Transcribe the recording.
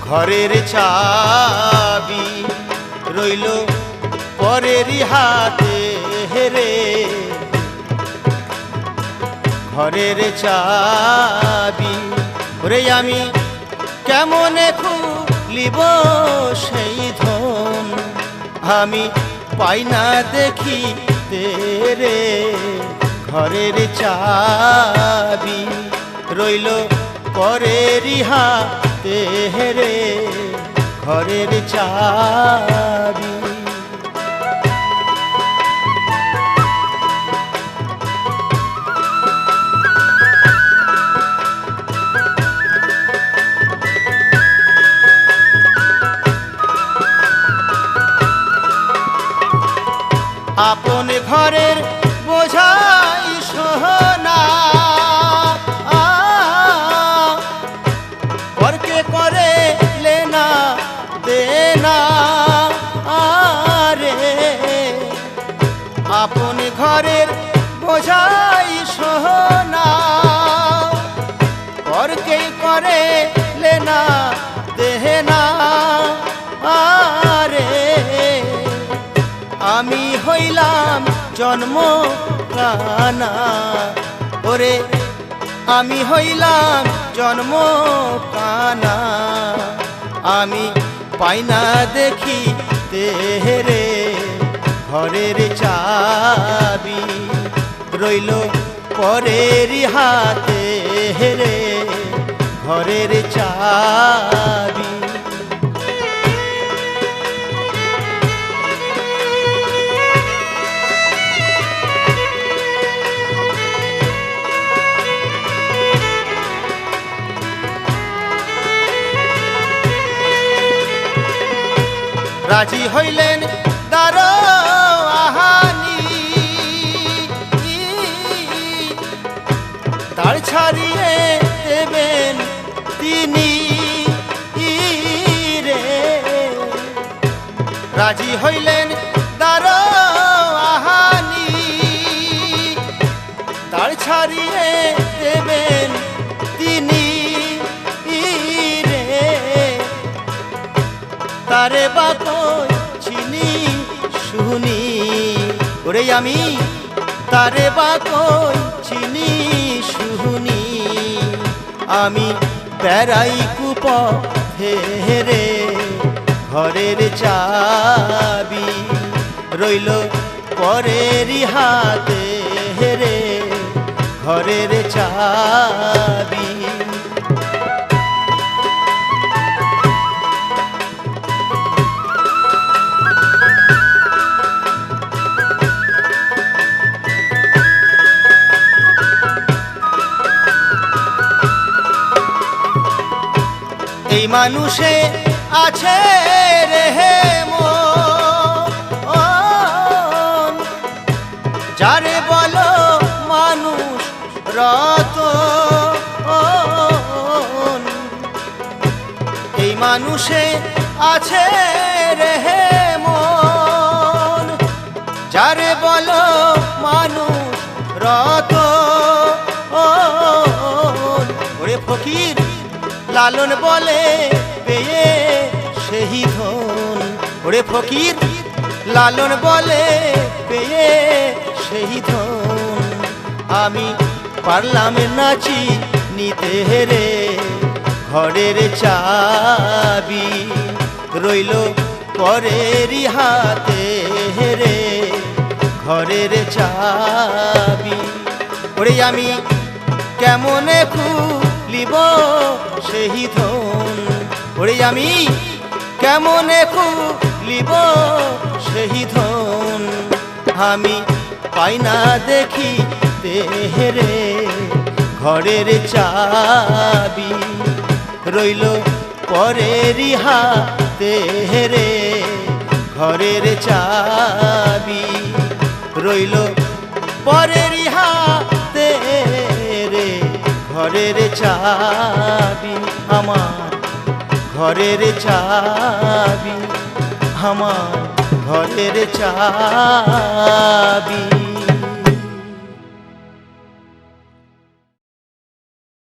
ঘরের চাবি রইল পরেরই হাতে হেরে, ঘরের চাবি ওরে আমি কেমনে খুলিব সেই ধন, আমি পাই না দেখি তেরে। ঘরের চাবি রইল পরেরই হাতে হেরে, ঘরের চাবি। আপন ঘরের বোঝাই সোহনা, পরকে করে লেনা দেনা আরে। আপন ঘরের বোঝাই সোহনা, পরকে করে লেনা দেনা আরে। আমি হইলাম জন্ম কানা ওরে, আমি হইলাম জন্ম কানা, আমি পাই না দেখি তেরে। ঘরের চাবি রইল পরেরই হাতে হেরে, ঘরের চাবি। রাজি হইলেন দারোয়ানি, তার ছাড়িয়ে দেবেন তিনি রে। রাজি হইলেন দারোয়ানি, তার ছাড়িয়ে দেবেন তিনি রে। তারে বাকই চিনি শুনি ওরে আমি, তারে বাকই চিনি শুনি, আমি বেড়াই কূপ হেরে। ঘরের চাবি রইল পরেরই হাতে হেরে, ঘরের চাবি। এই মানুষে আছে রে মন, যারে বলো মানুষ রতন। এই মানুষে আছে রে মন, যারে বলো মানুষ রতন। ওরে ফকির লালন বলে পেয়ে সেই ধন, ওরে ফকির লালন বলে পেয়ে সেই ধন। আমি পারলাম নাচি নিতে রে। ঘরের চাবি রইল পরেরই হাতে রে, ঘরের চাবি। ওরে আমি কেমনে খুলিব সেই ধন, ওরে আমি কেমনে খুলিব সেই ধন, আমি পাই না দেখি তেরে। ঘরের চাবি রইল পরেরই হাতে রে, ঘরের চাবি রইল পরের হাতে রে ঘরের চাবি আমার ঘরের চাবি আমার ঘরের চাবি